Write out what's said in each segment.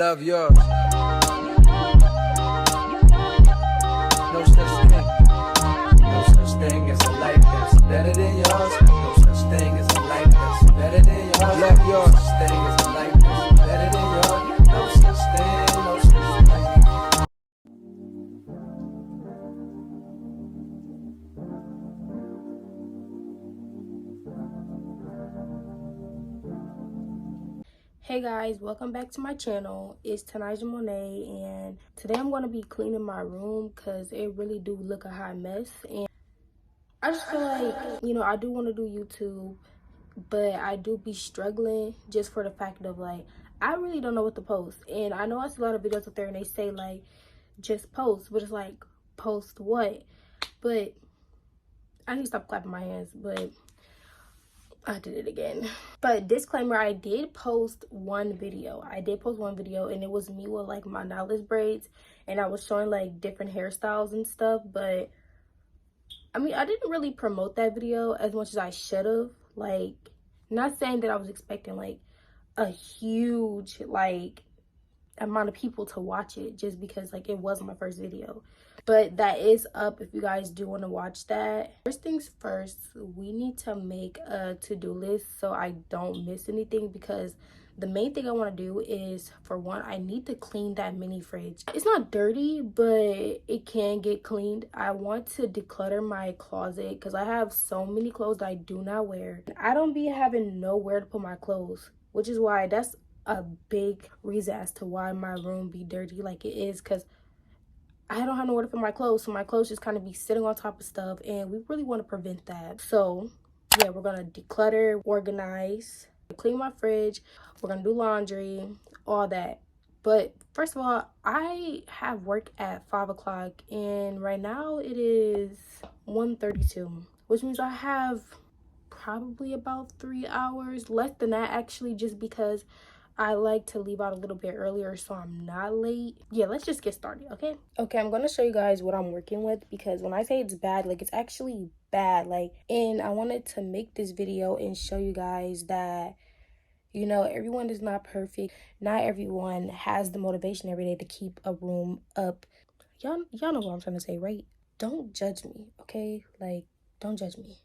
Love yours. No such thing. No such thing as a life that's better than yours. No such thing as a life that's better than yours. Love yours. No such thing as a life that's better than yours. No such thing. No such thing. Hey guys, welcome back to my channel. It's Tanaja Monet, and today I'm going to be cleaning my room because it really do look a hot mess. And I just feel like, I do want to do YouTube, but I do be struggling just for the fact of like, I really don't know what to post. And I know I see a lot of videos out there and they say like, just post, but it's like, post what? But I need to stop clapping my hands, but I did it again. But disclaimer, I did post one video and it was me with like my knotless braids, and I was showing like different hairstyles and stuff. But I mean, I didn't really promote that video as much as I should have. Like, not saying that I was expecting like a huge like amount of people to watch it, just because like it wasn't my first video. But that is up if you guys do want to watch that. First things first, we need to make a to-do list so I don't miss anything, because the main thing I want to do is, for one, I need to clean that mini fridge. It's not dirty, but it can get cleaned. I want to declutter my closet because I have so many clothes that I do not wear. I don't be having nowhere to put my clothes, which is why that's a big reason as to why my room be dirty like it is, because I don't have nowhere to put my clothes, so my clothes just kind of be sitting on top of stuff, and we really want to prevent that. So yeah, we're gonna declutter, organize, clean my fridge, we're gonna do laundry, all that. But first of all, I have work at 5 o'clock, and right now it is 1:32, which means I have probably about 3 hours, less than that actually, just because I like to leave out a little bit earlier so I'm not late. Yeah, let's just get started, okay? Okay, I'm gonna show you guys what I'm working with, because when I say it's bad, like, it's actually bad. Like, and I wanted to make this video and show you guys that, everyone is not perfect. Not everyone has the motivation every day to keep a room up. Y'all know what I'm trying to say, right? Don't judge me, okay? Like, don't judge me.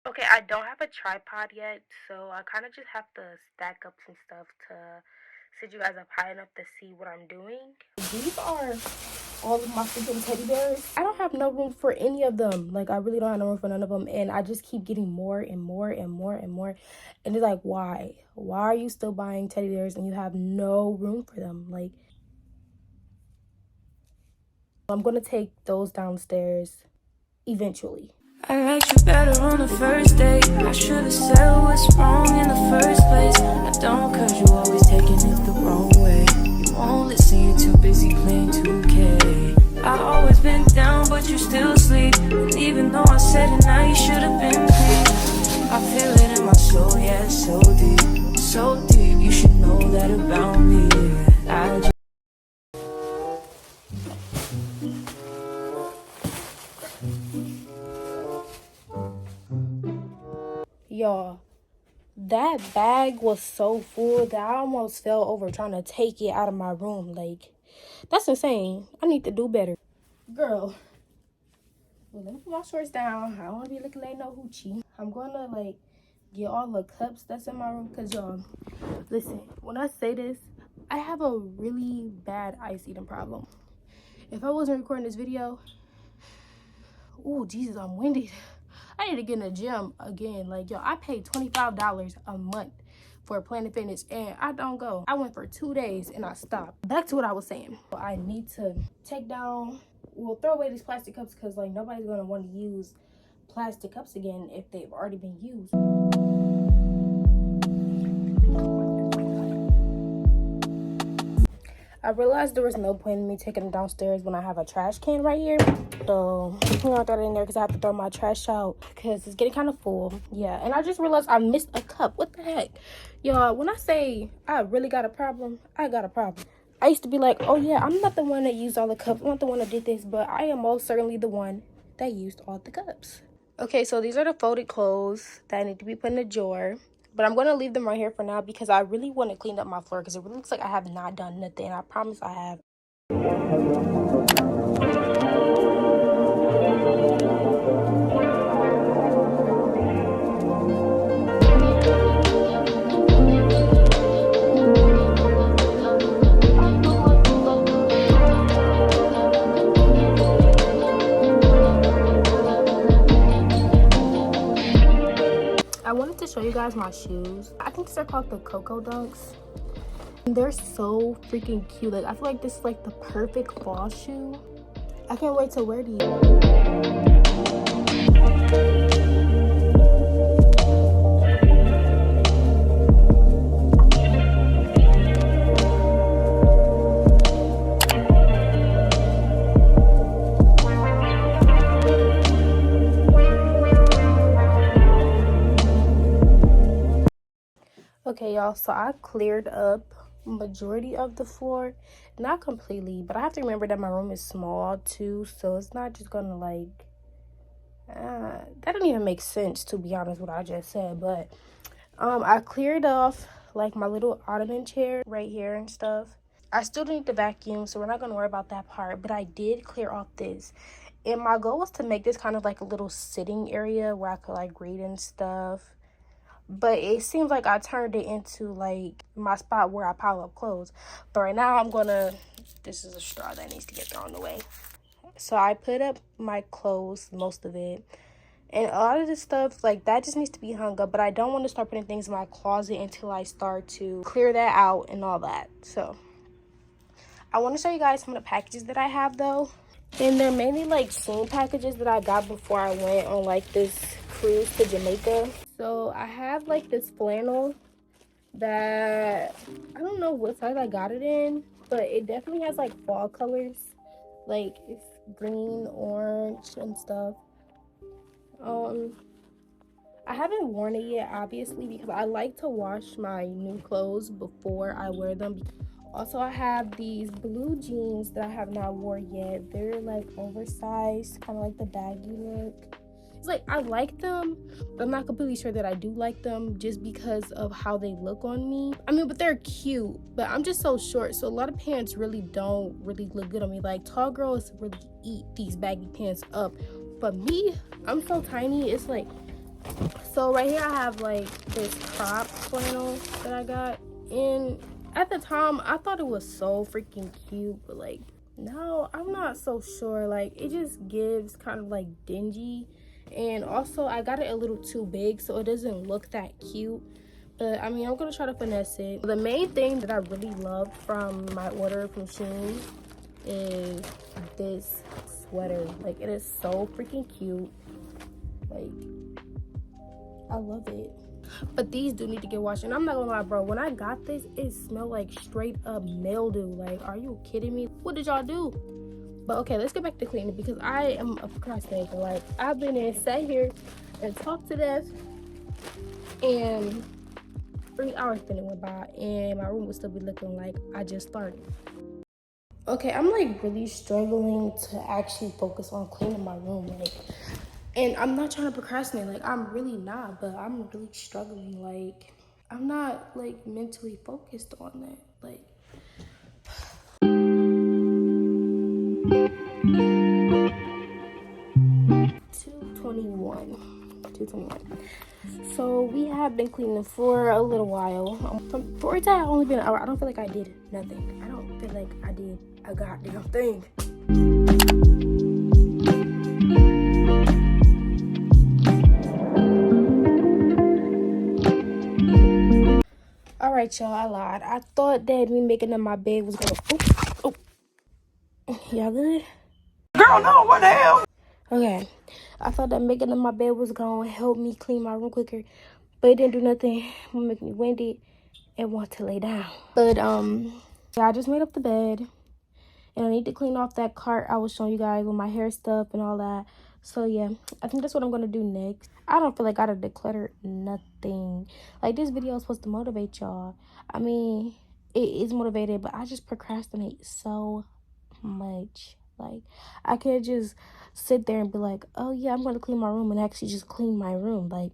Okay, I don't have a tripod yet, so I kind of just have to stack up some stuff to set you guys up high enough to see what I'm doing. These are all of my freaking teddy bears. I don't have no room for any of them. Like, I really don't have no room for none of them, and I just keep getting more and more and more and more. And it's like, why? Why are you still buying teddy bears and you have no room for them? Like, I'm gonna take those downstairs eventually. I liked you better on the first date. I should've said what's wrong in the first place. I don't, cause you always taking it the wrong way. You won't listen, you're too busy playing 2K. I always been down, but you still sleep. And even though I said it, now you should've been pleased. I feel it in my soul, yeah, so deep. So deep, you should know that about me, yeah. Y'all, that bag was so full that I almost fell over trying to take it out of my room. Like, that's insane. I need to do better. Girl, well, let me put my shorts down. I don't want to be looking like no hoochie. I'm going to, like, get all the cups that's in my room. Because, y'all, listen, when I say this, I have a really bad ice eating problem. If I wasn't recording this video, oh, Jesus, I'm winded. I need to get in the gym again. Like, yo, I paid $25 a month for Planet Fitness, and I don't go. I went for 2 days, and I stopped. Back to what I was saying. I need to take down, well, throw away these plastic cups, because, like, nobody's going to want to use plastic cups again if they've already been used. I realized there was no point in me taking it downstairs when I have a trash can right here. So I'm gonna throw it in there because I have to throw my trash out because it's getting kind of full. Yeah, and I just realized I missed a cup. What the heck? Y'all, when I say I really got a problem, I got a problem. I used to be like, oh yeah, I'm not the one that used all the cups. I'm not the one that did this, but I am most certainly the one that used all the cups. Okay, so these are the folded clothes that need to be put in a drawer. But I'm going to leave them right here for now because I really want to clean up my floor because it really looks like I have not done nothing. I promise I have. I wanted to show you guys my shoes. I think these are called the Coco Dunks. They're so freaking cute. Like, I feel like this is like the perfect fall shoe. I can't wait to wear these. Okay, y'all, so I cleared up majority of the floor, not completely, but I have to remember that my room is small too, so it's not just gonna like that don't even make sense, to be honest, what I just said. But I cleared off like my little ottoman chair right here and stuff. I still need to vacuum, so we're not gonna worry about that part, but I did clear off this, and my goal was to make this kind of like a little sitting area where I could like read and stuff. But it seems like I turned it into like my spot where I pile up clothes. But right now this is a straw that needs to get thrown away. So I put up my clothes, most of it. And a lot of this stuff, like, that just needs to be hung up. But I don't want to start putting things in my closet until I start to clear that out and all that. So I want to show you guys some of the packages that I have, though. And they're mainly like scene packages that I got before I went on like this cruise to Jamaica. So I have like this flannel that I don't know what size I got it in, but it definitely has like fall colors. Like it's green, orange, and stuff. I haven't worn it yet, obviously, because I like to wash my new clothes before I wear them. Also, I have these blue jeans that I have not worn yet. They're like oversized, kind of like the baggy look. It's like I like them, but I'm not completely sure that I do like them just because of how they look on me. I mean, but they're cute, but I'm just so short, so a lot of pants really don't really look good on me. Like, tall girls really eat these baggy pants up, but me, I'm so tiny. It's like, so right here I have like this crop flannel that I got, and at the time I thought it was so freaking cute, but like now I'm not so sure. Like, it just gives kind of like dingy, and also I got it a little too big, so it doesn't look that cute. But I mean, I'm gonna try to finesse it. The main thing that I really love from my order from Shein is this sweater. Like, it is so freaking cute. Like, I love it. But these do need to get washed, and I'm not gonna lie, bro, when I got this, it smelled like straight up mildew. Like, are you kidding me? What did y'all do? But okay, let's get back to cleaning because I am a procrastinator. Like, I've been in, sat here and talked to death, and 3 hours didn't went by, and my room would still be looking like I just started. Okay, I'm like really struggling to actually focus on cleaning my room. Like, and I'm not trying to procrastinate, like, I'm really not, but I'm really struggling. Like, I'm not like mentally focused on that. Like, 2:21. So we have been cleaning for a little while. For it to have only been an hour, I don't feel like I did nothing. I don't feel like I did a goddamn thing. Alright, y'all, I lied. I thought that me making up my bed was gonna... Y'all good? Girl, no, what the hell? Okay. I thought that making up my bed was gonna help me clean my room quicker, but it didn't do nothing. It make me winded and want to lay down. But Yeah, I just made up the bed. And I need to clean off that cart I was showing you guys with my hair stuff and all that. So yeah, I think that's what I'm gonna do next. I don't feel like I gotta declutter nothing. Like, this video is supposed to motivate y'all. I mean, it is motivated, but I just procrastinate so much. Like, I could just sit there and be like, oh yeah, I'm gonna clean my room, and actually just clean my room. Like,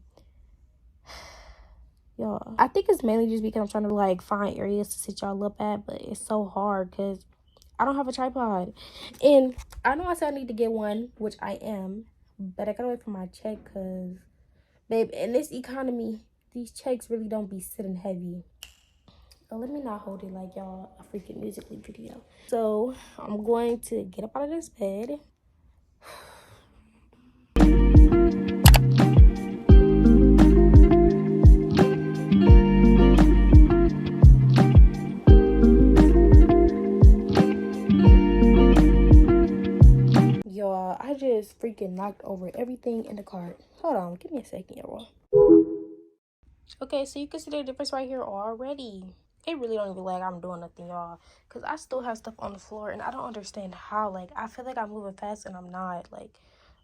y'all, I think it's mainly just because I'm trying to like find areas to sit y'all up at, but it's so hard because I don't have a tripod. And I know I said I need to get one, which I am, but I gotta wait for my check because, babe, in this economy, these checks really don't be sitting heavy. Oh, let me not hold it like y'all a freaking musically video. So I'm going to get up out of this bed. Y'all, I just freaking knocked over everything in the cart. Hold on, give me a second, y'all. Okay, so you can see the difference right here already. It really don't even like I'm doing nothing, y'all, because I still have stuff on the floor, and I don't understand how. Like, I feel like I'm moving fast, and I'm not. Like,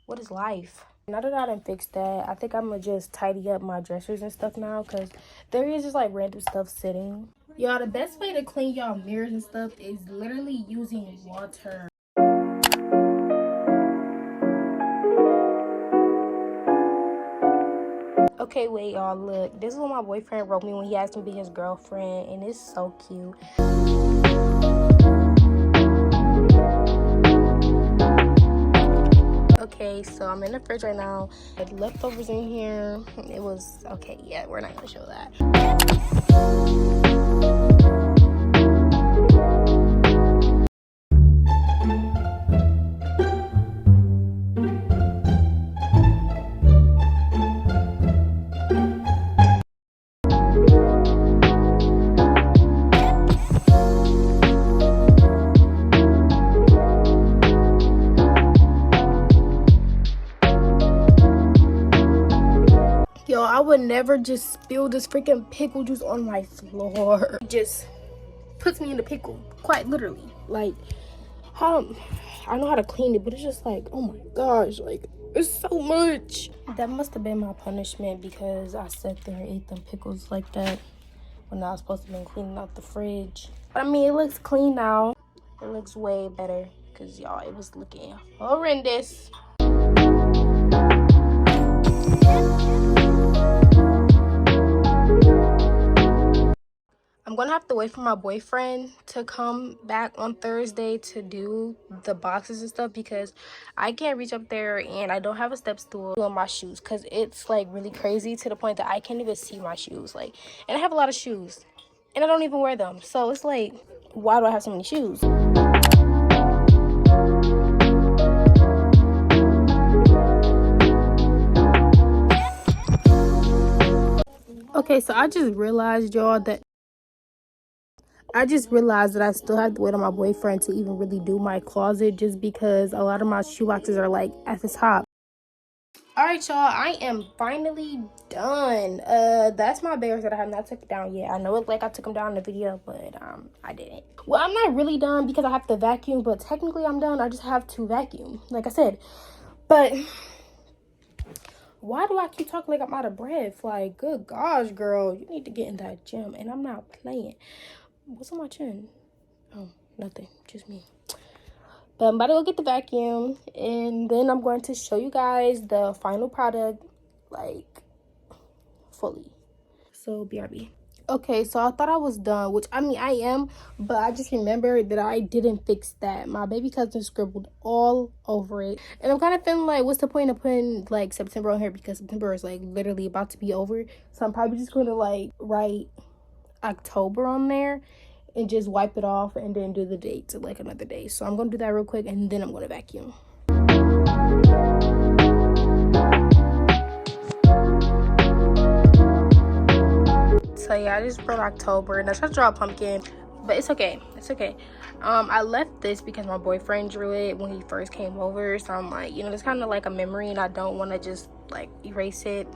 what is life? Now that I done fixed that, I think I'm gonna just tidy up my dressers and stuff now, because there is just, like, random stuff sitting. Y'all, the best way to clean y'all mirrors and stuff is literally using water. Okay, wait, y'all, look. This is what my boyfriend wrote me when he asked me to be his girlfriend, and it's so cute. Okay, so I'm in the fridge right now. I had leftovers in here. It was, okay, yeah, we're not gonna show that. Yo, I would never just spill this freaking pickle juice on my floor. It just puts me in the pickle, quite literally. Like, I know how to clean it, but it's just like, oh my gosh, like, it's so much. That must have been my punishment because I sat there and ate them pickles like that when I was supposed to be cleaning out the fridge. But I mean, it looks clean now. It looks way better because, y'all, it was looking horrendous. I'm gonna have to wait for my boyfriend to come back on Thursday to do the boxes and stuff because I can't reach up there and I don't have a step stool on my shoes because it's like really crazy to the point that I can't even see my shoes. Like, and I have a lot of shoes and I don't even wear them, so it's like, why do I have so many shoes? Okay, so I just realized, y'all, that I still have to wait on my boyfriend to even really do my closet just because a lot of my shoe boxes are like at the top. All right, y'all, I am finally done. That's my bears that I have not taken down yet. I know it like I took them down in the video, but I didn't. Well, I'm not really done because I have to vacuum, but technically I'm done. I just have to vacuum, like I said. But why do I keep talking like I'm out of breath? Like, good gosh, girl, you need to get in that gym, and I'm not playing. What's on my chin? Oh, nothing, just me. But I'm about to go get the vacuum, and then I'm going to show you guys the final product, like, fully. So, BRB. Okay, so I thought I was done, which, I mean, I am, but I just remembered that I didn't fix that. My baby cousin scribbled all over it. And I'm kind of feeling like, what's the point of putting, like, September on here? Because September is, like, literally about to be over. So I'm probably just going to, like, write October on there and just wipe it off and then do the dates like another day. So I'm gonna do that real quick and then I'm gonna vacuum. So yeah, I just wrote October and I tried to draw a pumpkin, but it's okay, it's okay. I left this because my boyfriend drew it when he first came over, so I'm like, you know, it's kind of like a memory and I don't want to just like erase it.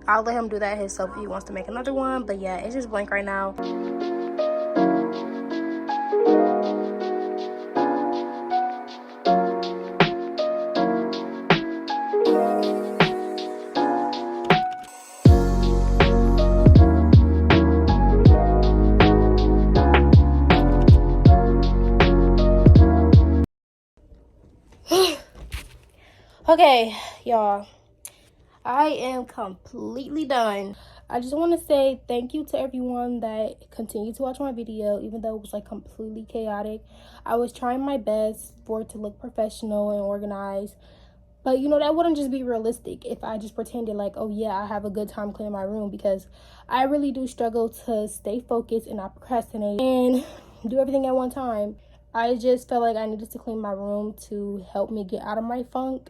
I'll let him do that himself if he wants to make another one, but yeah, it's just blank right now. Okay, y'all, I am completely done. I just want to say thank you to everyone that continued to watch my video, even though it was like completely chaotic. I was trying my best for it to look professional and organized, but you know, that wouldn't just be realistic if I just pretended like, oh yeah, I have a good time cleaning my room, because I really do struggle to stay focused and not procrastinate and do everything at one time. I just felt like I needed to clean my room to help me get out of my funk.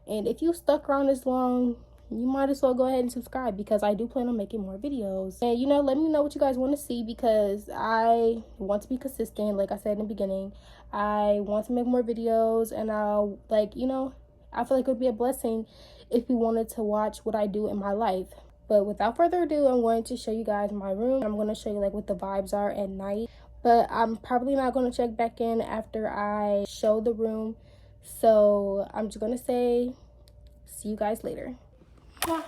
And if you stuck around this long, you might as well go ahead and subscribe, because I do plan on making more videos. And you know, let me know what you guys want to see, because I want to be consistent. Like I said in the beginning, I want to make more videos, and I'll, like, you know, I feel like it would be a blessing if you wanted to watch what I do in my life. But without further ado, I'm going to show you guys my room. I'm going to show you like what the vibes are at night, but I'm probably not going to check back in after I show the room. So I'm just going to say, see you guys later. Mwah.